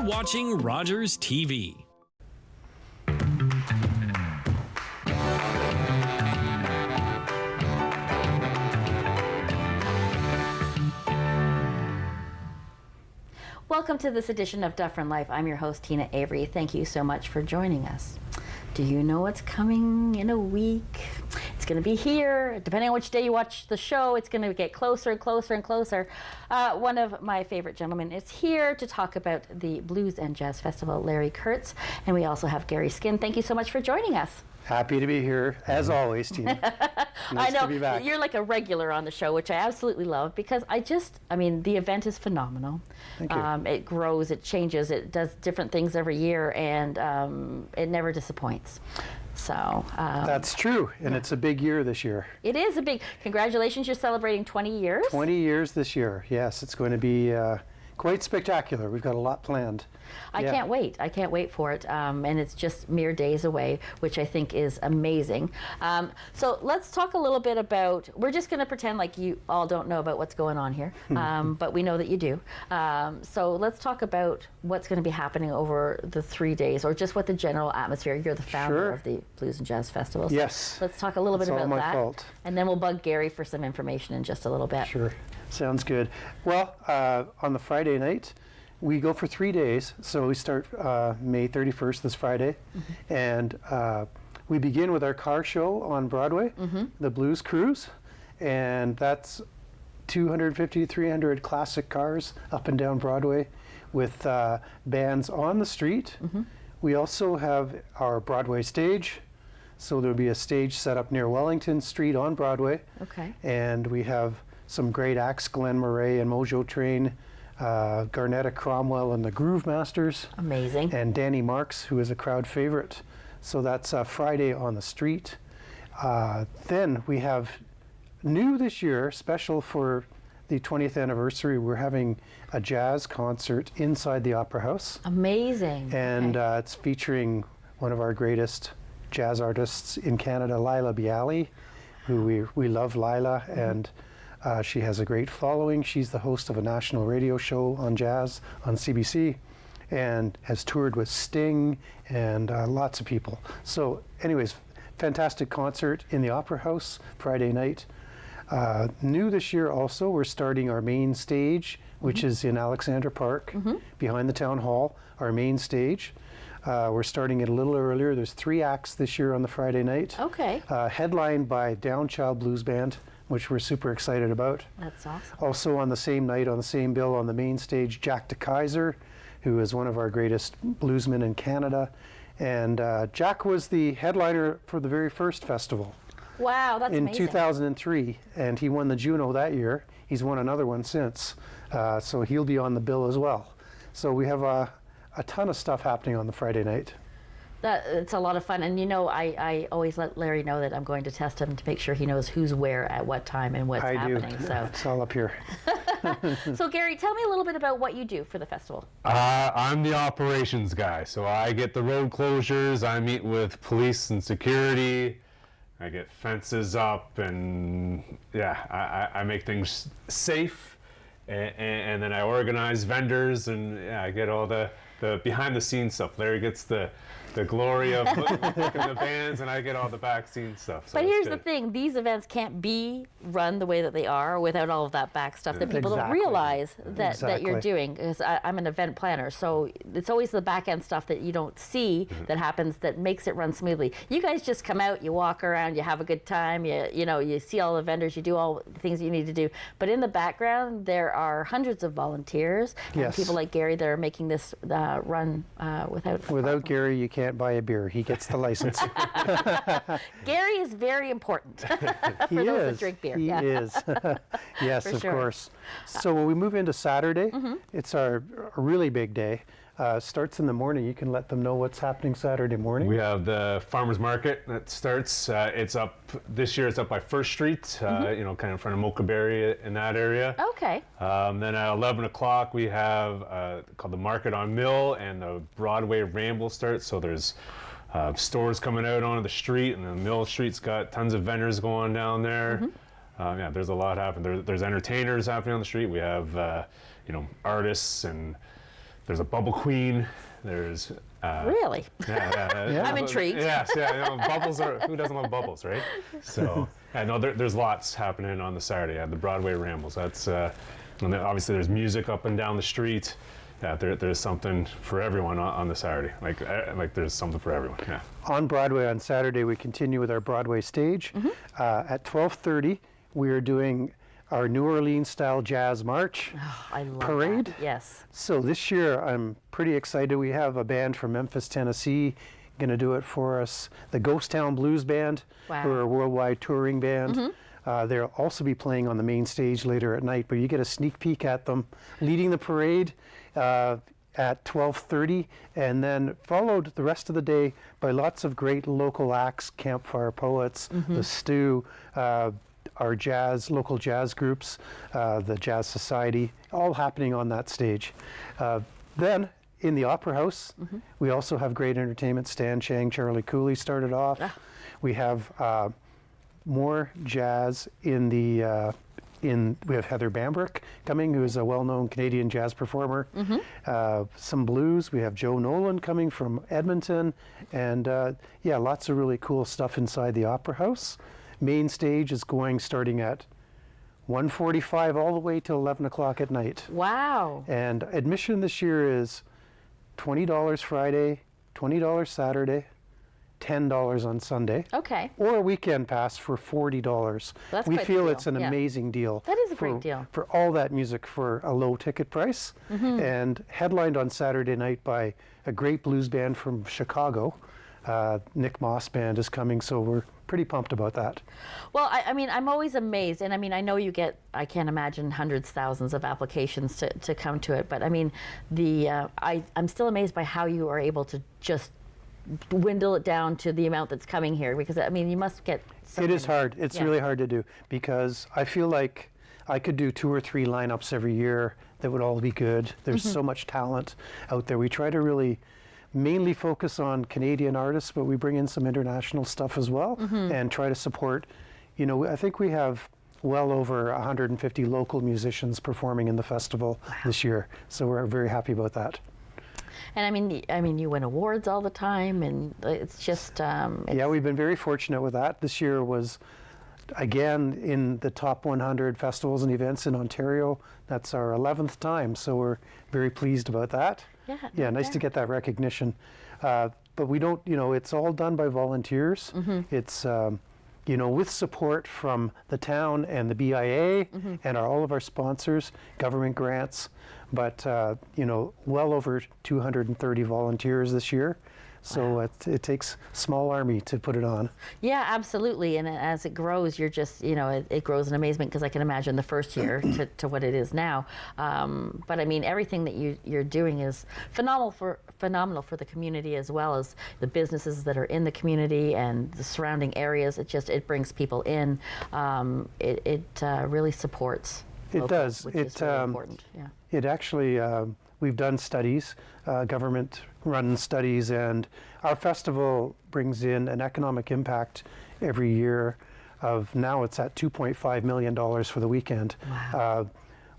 watching Rogers TV. Welcome to this edition of Dufferin Life. I'm your host, Teena Avery. Thank you so much for joining us. Do you know what's coming in a week? It's going to be here. Depending on which day you watch the show, it's going to get closer and closer and closer. One of my favorite gentlemen is here to talk about the Blues and Jazz Festival, Larry Kurtz. And we also have Gary Skin. Thank you so much for joining us. Happy to be here, as always, Teena. Nice I know, to be back. You're like a regular on the show, which I absolutely love because the event is phenomenal. Thank you. It grows, it changes, it does different things every year, and it never disappoints. So that's true, and it's a big year this year. It is a big, congratulations, you're celebrating 20 years. 20 years this year, yes. It's going to be quite spectacular. We've got a lot planned. I can't wait. I can't wait for it. And it's just mere days away, which I think is amazing. So let's talk a little bit about, we're just going to pretend like you all don't know about what's going on here, but we know that you do. So let's talk about what's going to be happening over the 3 days, or just what the general atmosphere. You're the founder of the Blues and Jazz Festival. So yes. Let's talk a little bit about all my that. fault. And then we'll bug Gary for some information in just a little bit. Sure. Sounds good. Well, on the Friday night, we go for 3 days. So we start May 31st, this Friday, and we begin with our car show on Broadway, the Blues Cruise, and that's 250 to 300 classic cars up and down Broadway with bands on the street. We also have our Broadway stage. So there'll be a stage set up near Wellington Street on Broadway. Okay. And we have some great acts, Glenn Murray and Mojo Train, Garnetta Cromwell and the Groove Masters. Amazing. And Danny Marks, who is a crowd favorite. So that's Friday on the street. Then we have new this year, special for the 20th anniversary, we're having a jazz concert inside the Opera House. Amazing. And it's featuring one of our greatest jazz artists in Canada, Lila Bialy, who we love Lila, and she has a great following. She's the host of a national radio show on jazz on CBC and has toured with Sting and lots of people. So anyways, fantastic concert in the Opera House Friday night. New this year also, we're starting our main stage, which is in Alexander Park, behind the town hall, our main stage. We're starting it a little earlier. There's 3 acts this year on the Friday night. Okay. Headlined by Downchild Blues Band, which we're super excited about. That's awesome. Also on the same night, on the same bill, on the main stage, Jack DeKaiser, who is one of our greatest bluesmen in Canada. And Jack was the headliner for the very first festival. Wow, that's in amazing. 2003, and he won the Juno that year. He's won another one since, so he'll be on the bill as well. So we have a ton of stuff happening on the Friday night. It's a lot of fun, and I always let Larry know that I'm going to test him to make sure he knows who's where at what time and what's happening. I do. So it's all up here. So Gary, tell me a little bit about what you do for the festival. I'm the operations guy, so I get the road closures, I meet with police and security, I get fences up, and I make things safe, and then I organize vendors, and I get all the behind the scenes stuff. Larry gets the glory of booking the bands, and I get all the back scene stuff. So but here's the thing, these events can't be run the way that they are without all of that back stuff that people don't realize that you're doing. Because I'm an event planner, so it's always the back end stuff that you don't see that happens that makes it run smoothly. You guys just come out, you walk around, you have a good time, you see all the vendors, you do all the things you need to do. But in the background, there are hundreds of volunteers and people like Gary that are making this run without Gary, you can't buy a beer. He gets the license. Gary is very important for those that drink beer. He is. Yes, of course. So when we move into Saturday, it's a really big day. Starts in the morning. You can let them know what's happening Saturday morning. We have the farmers market that starts. It's up this year. It's up by First Street. Kind of in front of Mochaberry in that area. Okay. Then at 11 o'clock we have called the Market on Mill, and the Broadway Ramble starts. So there's stores coming out onto the street, and the Mill Street's got tons of vendors going down there. There's a lot happening. There's entertainers happening on the street. We have artists and there's a bubble queen. There's Really? Yeah. I'm intrigued. Yes, yeah. Bubbles are, who doesn't love bubbles, right? So, no, there's lots happening on the Saturday. The Broadway Rambles. That's and then obviously there's music up and down the street. Yeah, there's something for everyone on the Saturday. Like there's something for everyone. Yeah. On Broadway on Saturday, we continue with our Broadway stage. At 12:30, we are doing our New Orleans-style jazz march I love parade. that. Yes. So this year, I'm pretty excited. We have a band from Memphis, Tennessee, going to do it for us. The Ghost Town Blues Band, Wow. who are a worldwide touring band. They'll also be playing on the main stage later at night, but you get a sneak peek at them leading the parade at 12:30, and then followed the rest of the day by lots of great local acts, Campfire Poets, the Stew, our local jazz groups, the Jazz Society, all happening on that stage. Then in the Opera House, we also have great entertainment. Stan Chang, Charlie Cooley started off. We have more jazz in the we have Heather Bambrick coming, who is a well-known Canadian jazz performer. Some blues. We have Joe Nolan coming from Edmonton, and yeah, lots of really cool stuff inside the Opera House. Main stage is starting at 1:45 all the way till 11 o'clock at night. Wow. And admission this year is $20 Friday, $20 Saturday, $10 on Sunday. Okay. Or a weekend pass for $40. That's we quite the feel deal, it's an yeah. amazing deal. That is a great deal. For all that music for a low ticket price. And headlined on Saturday night by a great blues band from Chicago. Nick Moss Band is coming, so we're pretty pumped about that. Well, I mean, I'm always amazed, and I mean, I know you get, I can't imagine hundreds, thousands of applications to come to it, but I mean, I'm still amazed by how you are able to just dwindle it down to the amount that's coming here, because I mean, you must get some It is hard. It's yeah. really hard to do, because I feel like I could do 2 or 3 lineups every year that would all be good. There's so much talent out there. We try to really mainly focus on Canadian artists, but we bring in some international stuff as well, and try to support, I think we have well over 150 local musicians performing in the festival this year, so we're very happy about that. And I mean, you win awards all the time, and it's just Yeah, we've been very fortunate with that. This year was again in the top 100 festivals and events in Ontario. That's our 11th time, so we're very pleased about that. Yeah, nice to get that recognition. But we don't, it's all done by volunteers. It's, with support from the town and the BIA and all of our sponsors, government grants, but, well over 230 volunteers this year. So it takes a small army to put it on. Yeah, absolutely. And as it grows, you're just, it grows in amazement, because I can imagine the first year to what it is now. But I mean, everything that you're doing is phenomenal for the community, as well as the businesses that are in the community and the surrounding areas. It brings people in. It really supports. It local, does. Which is really important. Yeah. It actually, we've done studies, government-run studies, and our festival brings in an economic impact every year of, now it's at $2.5 million for the weekend. Wow.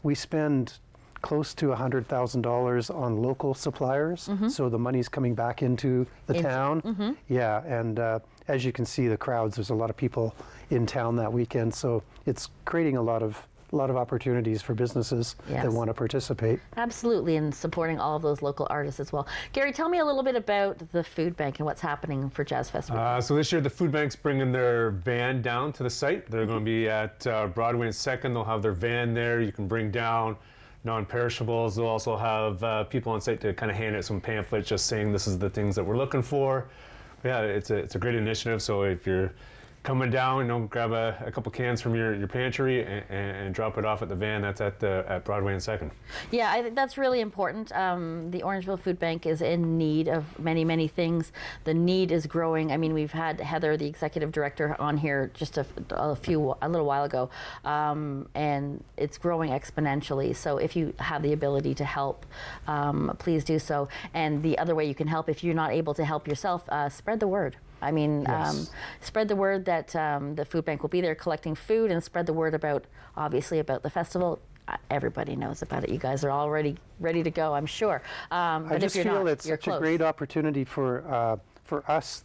We spend close to $100,000 on local suppliers, so the money's coming back into the town. Yeah, and as you can see, the crowds, there's a lot of people in town that weekend, so it's creating a lot of opportunities for businesses that want to participate. Absolutely, and supporting all of those local artists as well. Gary, tell me a little bit about the food bank and what's happening for Jazz Festival. So this year the food bank's bringing their van down to the site. They're going to be at Broadway and 2nd. They'll have their van there. You can bring down non-perishables. They'll also have people on site to kind of hand out some pamphlets just saying this is the things that we're looking for. Yeah, it's a great initiative. So if you're coming down, grab a couple cans from your pantry and drop it off at the van. That's at Broadway and 2nd. Yeah, I think that's really important. The Orangeville Food Bank is in need of many, many things. The need is growing. I mean, we've had Heather, the executive director, on here just a little while ago, and it's growing exponentially. So if you have the ability to help, please do so. And the other way you can help, if you're not able to help yourself, spread the word. I mean, spread the word that the food bank will be there collecting food, and spread the word about the festival. everybody knows about it. You guys are already ready to go, I'm sure. I But just if you're feel not, it's you're such close. a great opportunity for us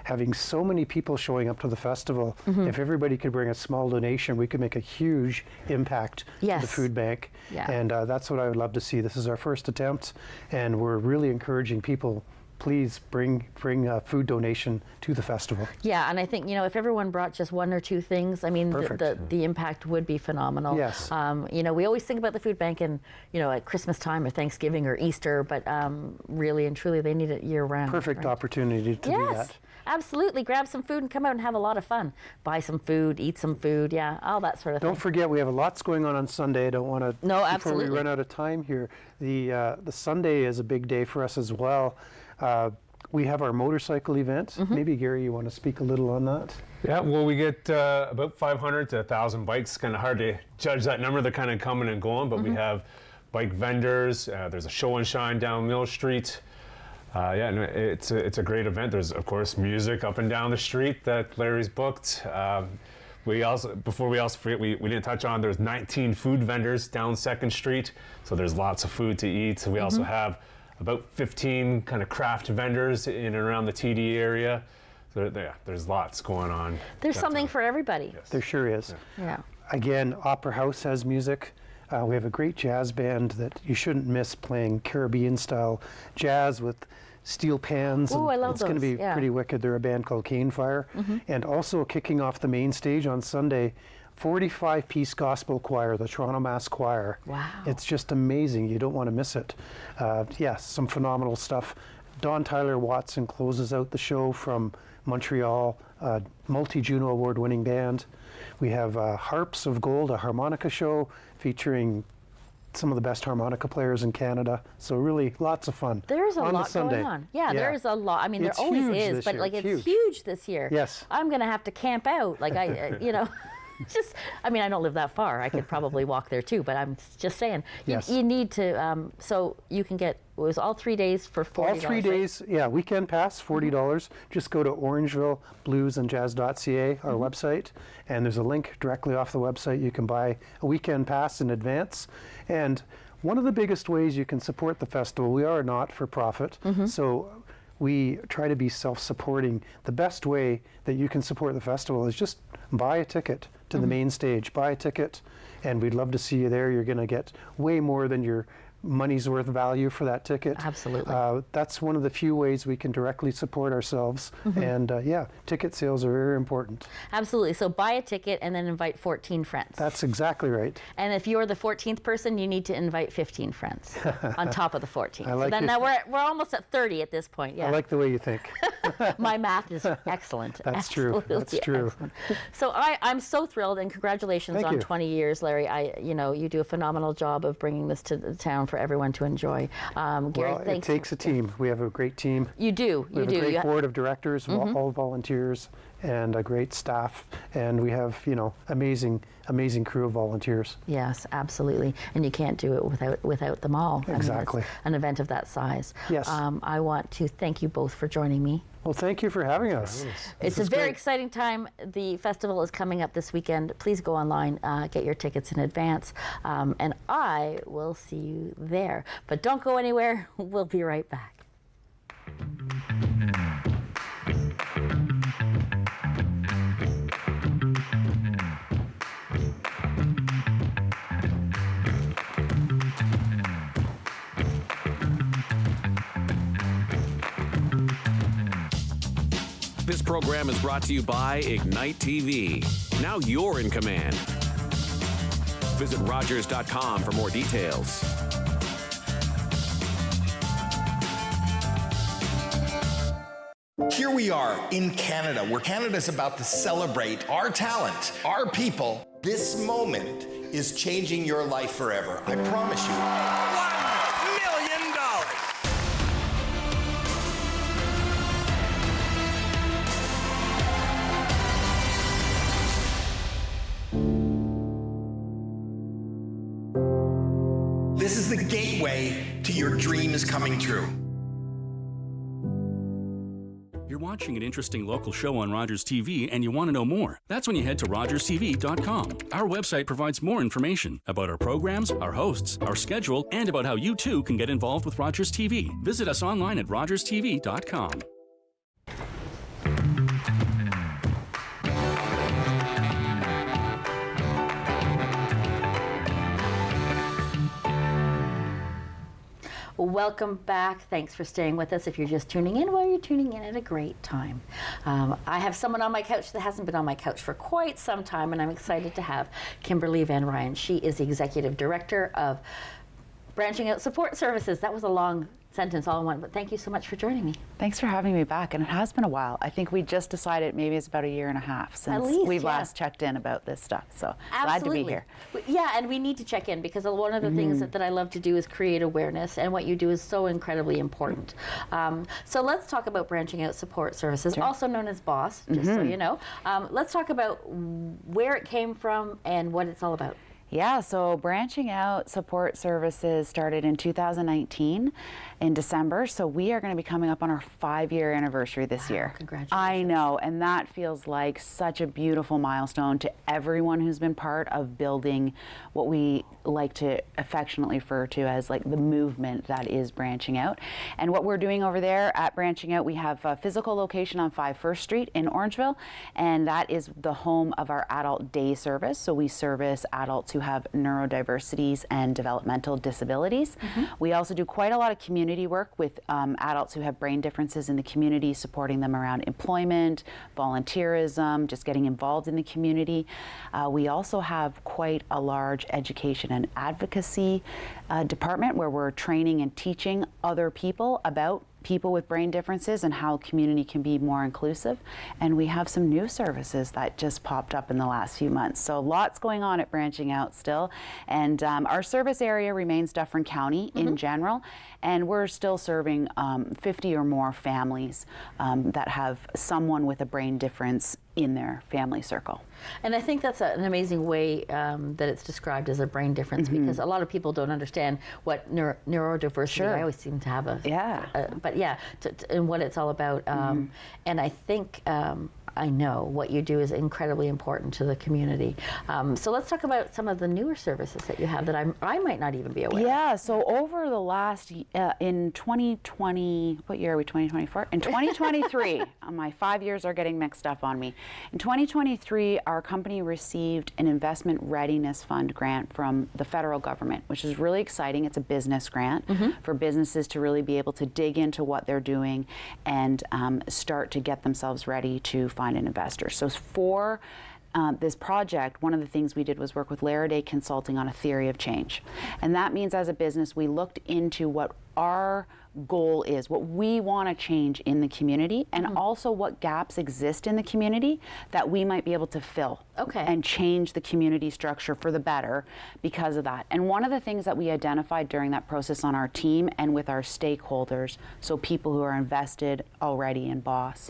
having so many people showing up to the festival. If everybody could bring a small donation, we could make a huge impact to the Yes. food bank. Yeah. And that's what I would love to see. This is our first attempt, and we're really encouraging people, please bring food donation to the festival. Yeah, and I think, if everyone brought just one or two things, I mean, the impact would be phenomenal. Yes. We always think about the food bank at Christmas time or Thanksgiving or Easter, but really and truly they need it year round. Perfect right? opportunity to do Yes, that. absolutely. Grab some food and come out and have a lot of fun. Buy some food, eat some food, yeah, all that sort of Don't thing. forget, we have lots going on Sunday. I don't want to, No, before absolutely. we run out of time here, the Sunday is a big day for us as well. We have our motorcycle event. Maybe, Gary, you want to speak a little on that? Yeah, well, we get about 500 to 1,000 bikes. Kind of hard to judge that number. They're kind of coming and going, but we have bike vendors. There's a show and shine down Mill Street. It's a great event. There's, of course, music up and down the street that Larry's booked. We didn't touch on, there's 19 food vendors down 2nd Street, so there's lots of food to eat. We also have about 15 kind of craft vendors in and around the TD area. So there's lots going on. There's something for everybody. Yes. There sure is. Yeah. Again, Opera House has music. We have a great jazz band that you shouldn't miss, playing Caribbean-style jazz with steel pans. Ooh, I love It's going to those, be yeah. pretty wicked. They're a band called Cane Fire. And also kicking off the main stage on Sunday, 45-piece gospel choir, the Toronto Mass Choir. Wow. It's just amazing. You don't want to miss it. Some phenomenal stuff. Don Tyler Watson closes out the show from Montreal, multi-Juno award-winning band. We have Harps of Gold, a harmonica show featuring some of the best harmonica players in Canada. So really lots of fun. There's a on lot the Sunday. going on. Yeah, there's a lot. I mean, It's there always huge is, this but year. like It's it's huge. huge this year. Yes. I'm going to have to camp out. Like I don't live that far. I could probably walk there too, but I'm just saying, Yes. you need to, so you can get, it was all 3 days for $40. All 3 days, weekend pass, $40. Just go to orangevillebluesandjazz.ca, our website, and there's a link directly off the website. You can buy a weekend pass in advance. And one of the biggest ways you can support the festival, we are not for profit, so we try to be self-supporting. The best way that you can support the festival is just buy a ticket to the main stage. Buy a ticket, and we'd love to see you there. You're going to get way more than your money's worth value for that ticket. Absolutely. That's one of the few ways we can directly support ourselves. And ticket sales are very important. Absolutely. So buy a ticket and then invite 14 friends. That's exactly right. And if you're the 14th person, you need to invite 15 friends on top of the 14. I like so then your- now we're almost at 30 at this point. Yeah. I like the way you think. My math is excellent. That's true. That's Absolutely true. excellent. So I'm so thrilled, and congratulations Thank on you. 20 years, Larry. You do a phenomenal job of bringing this to the town for everyone to enjoy. Gary, Well, it thanks. takes a team. We have a great team. You do. We have You a do. great board of directors, all volunteers, and a great staff. And we have, amazing crew of volunteers. Yes, absolutely. And you can't do it without them all. I mean, Exactly. it's an event of that size. Yes. I want to thank you both for joining me. Well, thank you for having us. It's This a is very great. exciting time. The festival is coming up this weekend. Please go online, get your tickets in advance, and I will see you there. But don't go anywhere. We'll be right back. This program is brought to you by Ignite TV. Now you're in command. Visit Rogers.com for more details. Here we are in Canada, where Canada's about to celebrate our talent, our people. This moment is changing your life forever. I promise you. $1 million. This is the gateway to your dreams coming true. You're watching an interesting local show on Rogers TV and you want to know more, that's when you head to rogerstv.com. Our website provides more information about our programs, our hosts, our schedule, and about how you too can get involved with Rogers TV. Visit us online at rogerstv.com. Welcome back. Thanks for staying with us. If you're just tuning in, well, you're tuning in at a great time. I have someone on my couch that hasn't been on my couch for quite some time, and I'm excited to have Kimberly Van Ryn. She is the Executive Director of Branching Out Support Services. That was a long sentence all in one, but thank you so much for joining me. Thanks for having me back, and it has been a while. I think we just decided maybe it's about a year and a half since we've last checked in about this stuff, so glad to be here. Yeah, and we need to check in because one of the things that I love to do is create awareness, and what you do is so incredibly important. So let's talk about Branching Out Support Services, also known as B.O.S.S, just so you know. Let's talk about where it came from and what it's all about. Yeah, so Branching Out Support Services started in 2019 in December, so we are going to be coming up on our 5-year anniversary this year. Congratulations. I know, and that feels like such a beautiful milestone to everyone who's been part of building what we like to affectionately refer to as like the movement that is Branching Out. And what we're doing over there at Branching Out, we have a physical location on 5 First Street in Orangeville, and that is the home of our adult day service. So we service adults who have neurodiversities and developmental disabilities. We also do quite a lot of community work with adults who have brain differences in the community, supporting them around employment, volunteerism, just getting involved in the community. We also have quite a large education and advocacy department where we're training and teaching other people about people with brain differences and how community can be more inclusive. And we have some new services that just popped up in the last few months. So lots going on at Branching Out still. And our service area remains Dufferin County in general. And we're still serving 50 or more families that have someone with a brain difference in their family circle. And I think that's an amazing way that it's described as a brain difference, because a lot of people don't understand what neurodiversity, I always seem to have and what it's all about. And I think I know what you do is incredibly important to the community. So let's talk about some of the newer services that you have that I might not even be aware of. Yeah, so over the last, in 2020, what year are we, 2024? In 2023, my 5 years are getting mixed up on me. In 2023, our company received an investment readiness fund grant from the federal government, which is really exciting. It's a business grant for businesses to really be able to dig into what they're doing and start to get themselves ready to find an investor. So for this project, one of the things we did was work with Laraday Consulting on a theory of change. And that means as a business, we looked into what our goal is, what we want to change in the community, and also what gaps exist in the community that we might be able to fill and change the community structure for the better because of that. And one of the things that we identified during that process on our team and with our stakeholders, so people who are invested already in B.O.S.,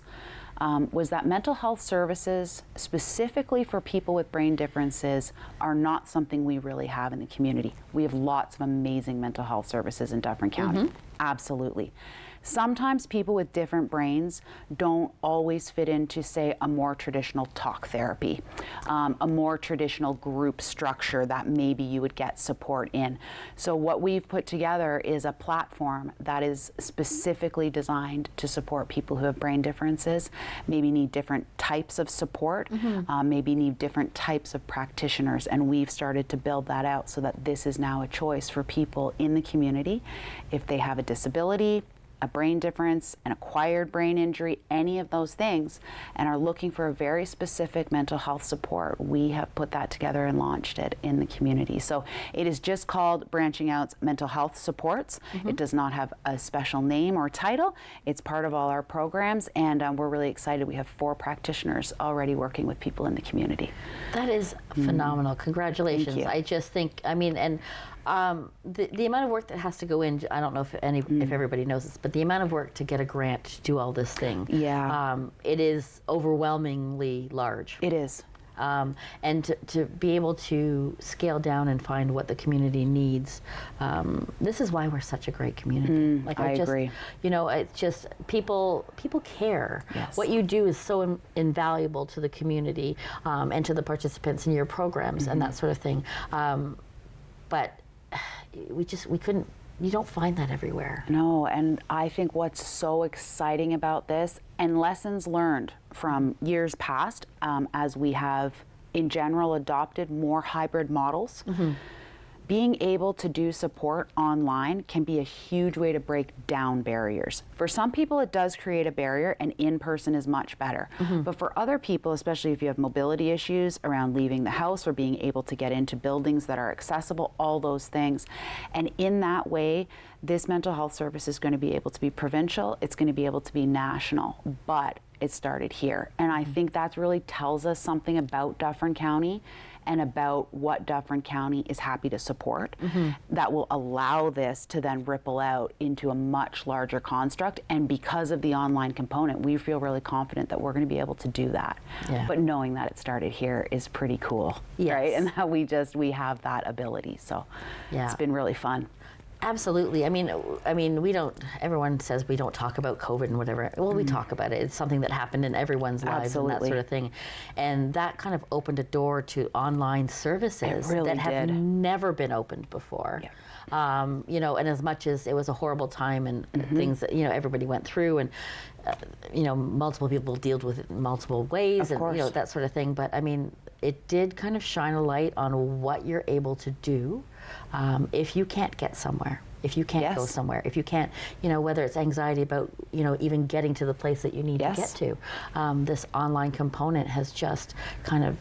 was that mental health services, specifically for people with brain differences, are not something we really have in the community. We have lots of amazing mental health services in Dufferin County, absolutely. Sometimes people with different brains don't always fit into, say, a more traditional talk therapy, a more traditional group structure that maybe you would get support in. So what we've put together is a platform that is specifically designed to support people who have brain differences, maybe need different types of support, maybe need different types of practitioners, and we've started to build that out so that this is now a choice for people in the community if they have a disability, a brain difference, an acquired brain injury, any of those things, and are looking for a very specific mental health support. We have put that together and launched it in the community. So it is just called Branching Out's Mental Health Supports. It does not have a special name or title. It's part of all our programs, and we're really excited. We have 4 practitioners already working with people in the community. That is phenomenal. Congratulations. Thank you. I just think, I mean, and the amount of work that has to go in, I don't know if everybody knows this, but the amount of work to get a grant to do all this thing, it is overwhelmingly large. It is. and to be able to scale down and find what the community needs. This is why we're such a great community. I agree. You know, it's just people care. Yes. What you do is so invaluable to the community and to the participants in your programs and that sort of thing. But we couldn't. You don't find that everywhere. No, and I think what's so exciting about this, and lessons learned from years past, as we have in general adopted more hybrid models, being able to do support online can be a huge way to break down barriers. For some people, it does create a barrier, and in-person is much better. But for other people, especially if you have mobility issues around leaving the house or being able to get into buildings that are accessible, all those things. And in that way, this mental health service is going to be able to be provincial, it's going to be able to be national, but it started here. And I think that really tells us something about Dufferin County and about what Dufferin County is happy to support that will allow this to then ripple out into a much larger construct. And because of the online component, we feel really confident that we're going to be able to do that. Yeah. But knowing that it started here is pretty cool, right? And that we have that ability. So it's been really fun. Absolutely. I mean, we don't. Everyone says we don't talk about COVID and whatever. Well, we talk about it. It's something that happened in everyone's lives and that sort of thing. And that kind of opened a door to online services that have never been opened before. You know, and as much as it was a horrible time and things that everybody went through, and multiple people dealt with it in multiple ways, and that sort of thing. But I mean, it did kind of shine a light on what you're able to do. If you can't get somewhere, if you can't go somewhere, if you can't, whether it's anxiety about, even getting to the place that you need to get to, this online component has just kind of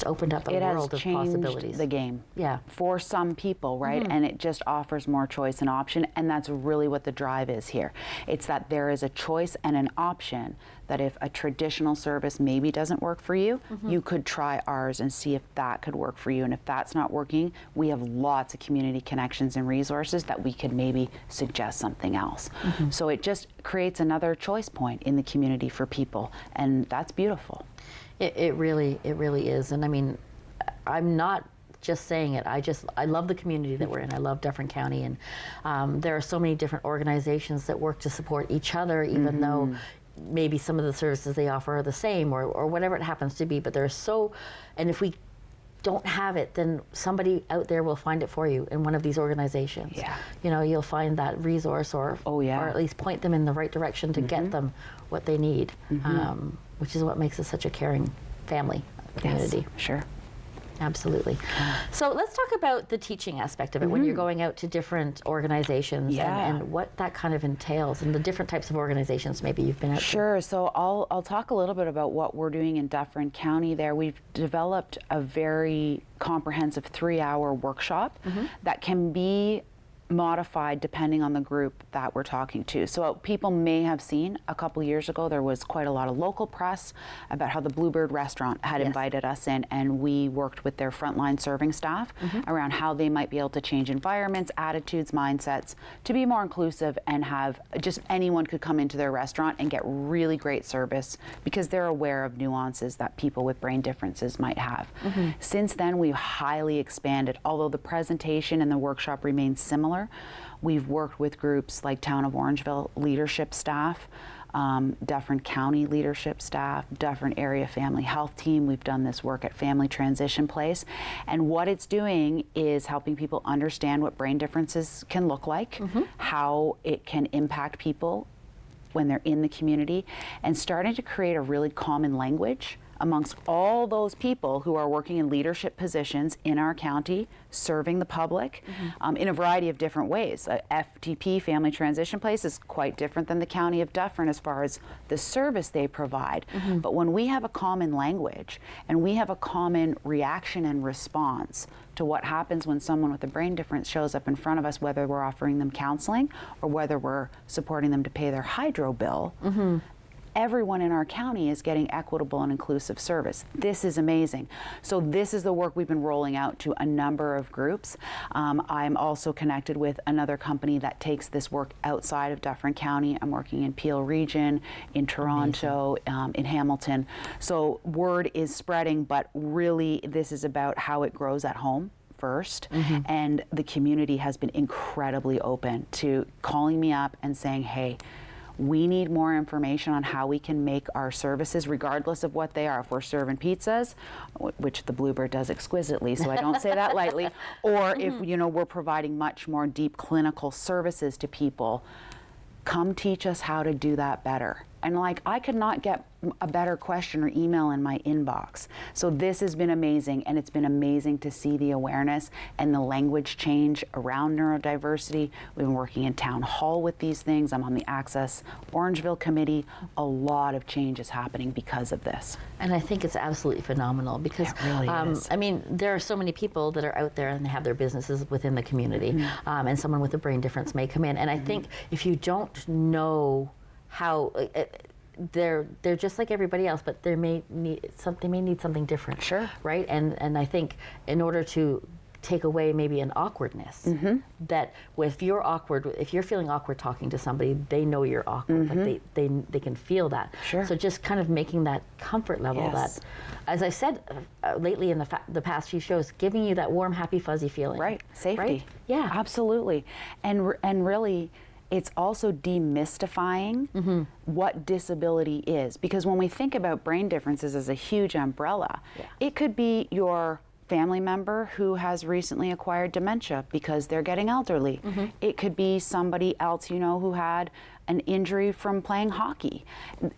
opened up a world of possibilities. It has changed the game for some people, right? And it just offers more choice and option, and that's really what the drive is here. It's that there is a choice and an option that if a traditional service maybe doesn't work for you, you could try ours and see if that could work for you. And if that's not working, we have lots of community connections and resources that we could maybe suggest something else. So it just creates another choice point in the community for people, and that's beautiful. It really is. And I mean, I'm not just saying it. I love the community that we're in. I love Dufferin County, and there are so many different organizations that work to support each other, even though maybe some of the services they offer are the same or whatever it happens to be. But and if we don't have it, then somebody out there will find it for you in one of these organizations. You'll find that resource or at least point them in the right direction to get them what they need, which is what makes us such a caring family community. Yes, sure. Absolutely. So let's talk about the teaching aspect of it when you're going out to different organizations and what that kind of entails and the different types of organizations maybe you've been out to. Sure. So I'll talk a little bit about what we're doing in Dufferin County there. We've developed a very comprehensive 3-hour workshop that can be modified depending on the group that we're talking to. So people may have seen a couple years ago there was quite a lot of local press about how the Bluebird restaurant had invited us in, and we worked with their frontline serving staff around how they might be able to change environments, attitudes, mindsets to be more inclusive and have just anyone could come into their restaurant and get really great service because they're aware of nuances that people with brain differences might have. Since then, we've highly expanded, although the presentation and the workshop remain similar. We've worked with groups like Town of Orangeville leadership staff, Dufferin County leadership staff, Dufferin Area Family Health Team. We've done this work at Family Transition Place. And what it's doing is helping people understand what brain differences can look like, how it can impact people when they're in the community, and starting to create a really common language amongst all those people who are working in leadership positions in our county, serving the public in a variety of different ways. FTP, Family Transition Place, is quite different than the County of Dufferin as far as the service they provide. But when we have a common language and we have a common reaction and response to what happens when someone with a brain difference shows up in front of us, whether we're offering them counseling or whether we're supporting them to pay their hydro bill, everyone in our county is getting equitable and inclusive service. This is amazing. So this is the work we've been rolling out to a number of groups. I'm also connected with another company that takes this work outside of Dufferin County. I'm working in Peel Region, in Toronto, in Hamilton. So word is spreading, but really this is about how it grows at home first. And the community has been incredibly open to calling me up and saying, hey, we need more information on how we can make our services, regardless of what they are. If we're serving pizzas, which the Bluebird does exquisitely, so I don't say that lightly, or if we're providing much more deep clinical services to people, come teach us how to do that better. And like, I could not get a better question or email in my inbox. So this has been amazing, and it's been amazing to see the awareness and the language change around neurodiversity. We've been working in town hall with these things. I'm on the Access Orangeville committee. A lot of change is happening because of this. And I think it's absolutely phenomenal because, it really is. I mean, there are so many people that are out there and they have their businesses within the community, and someone with a brain difference may come in. And I think if you don't know how they're just like everybody else, but they may need something different. Sure. Right. And I think in order to take away maybe an awkwardness, that if you're awkward, if you're feeling awkward talking to somebody, they know you're awkward. Like they can feel that. Sure. So just kind of making that comfort level that, as I said lately in the past few shows, giving you that warm, happy, fuzzy feeling. Right. Safety. Right? Yeah. Absolutely. And really, it's also demystifying what disability is. Because when we think about brain differences as a huge umbrella, it could be your family member who has recently acquired dementia because they're getting elderly. It could be somebody else who had an injury from playing hockey.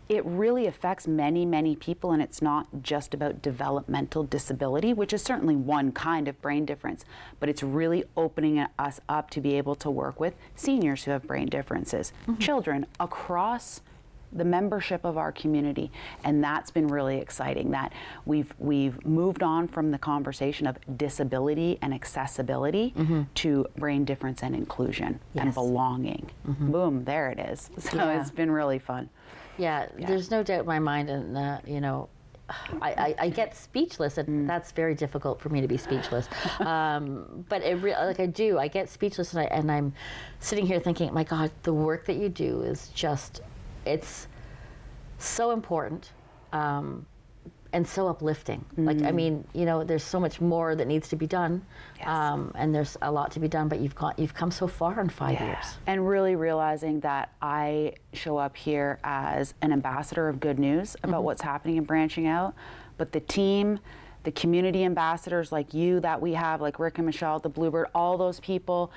It really affects many, many people, and it's not just about developmental disability, which is certainly one kind of brain difference, but it's really opening us up to be able to work with seniors who have brain differences, children across the membership of our community. And that's been really exciting, that we've moved on from the conversation of disability and accessibility to brain difference and inclusion and belonging. Boom, there it is. So it's been really fun. Yeah, there's no doubt in my mind, and I get speechless, and that's very difficult for me to be speechless. But I get speechless, and I'm sitting here thinking, my God, the work that you do is just, it's so important and so uplifting. Like, I mean, there's so much more that needs to be done, and there's a lot to be done, but you've come so far in 5 years. And really realizing that I show up here as an ambassador of good news about what's happening and branching out, but the team, the community ambassadors like you that we have, like Rick and Michelle at the Bluebird, all those people,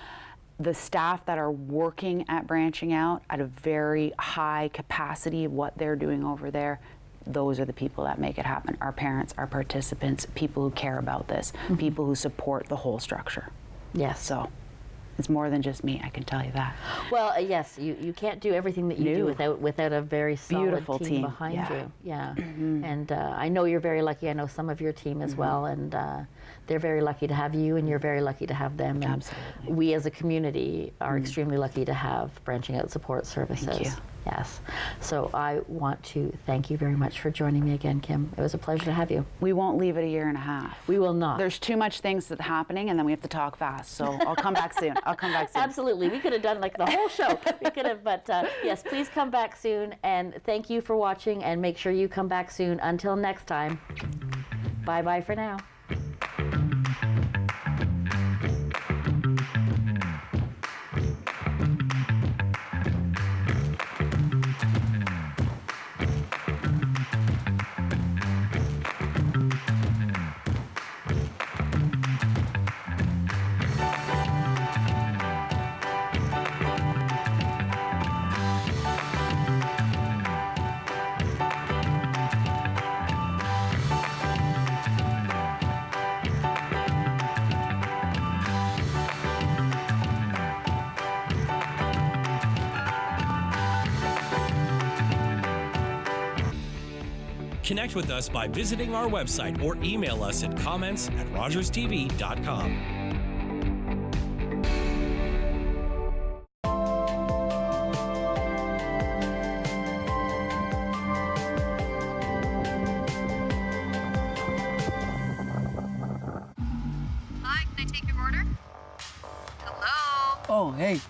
the staff that are working at branching out at a very high capacity of what they're doing over there, those are the people that make it happen. Our parents, our participants, people who care about this, people who support the whole structure. Yes. So it's more than just me, I can tell you that. Well, yes, you can't do everything that you do without a very solid beautiful team behind you. Yeah. And I know you're very lucky. I know some of your team as well, and they're very lucky to have you, and you're very lucky to have them. And absolutely. We as a community are extremely lucky to have Branching Out Support Services. Thank you. Yes. So I want to thank you very much for joining me again, Kim. It was a pleasure to have you. We won't leave it a year and a half. We will not. There's too much things that's happening, and then we have to talk fast. So I'll come back soon. Absolutely. We could have done like the whole show. We could have, but yes, please come back soon. And thank you for watching, and make sure you come back soon. Until next time, bye-bye for now. Connect with us by visiting our website or email us at comments@rogerstv.com. Oh, hey.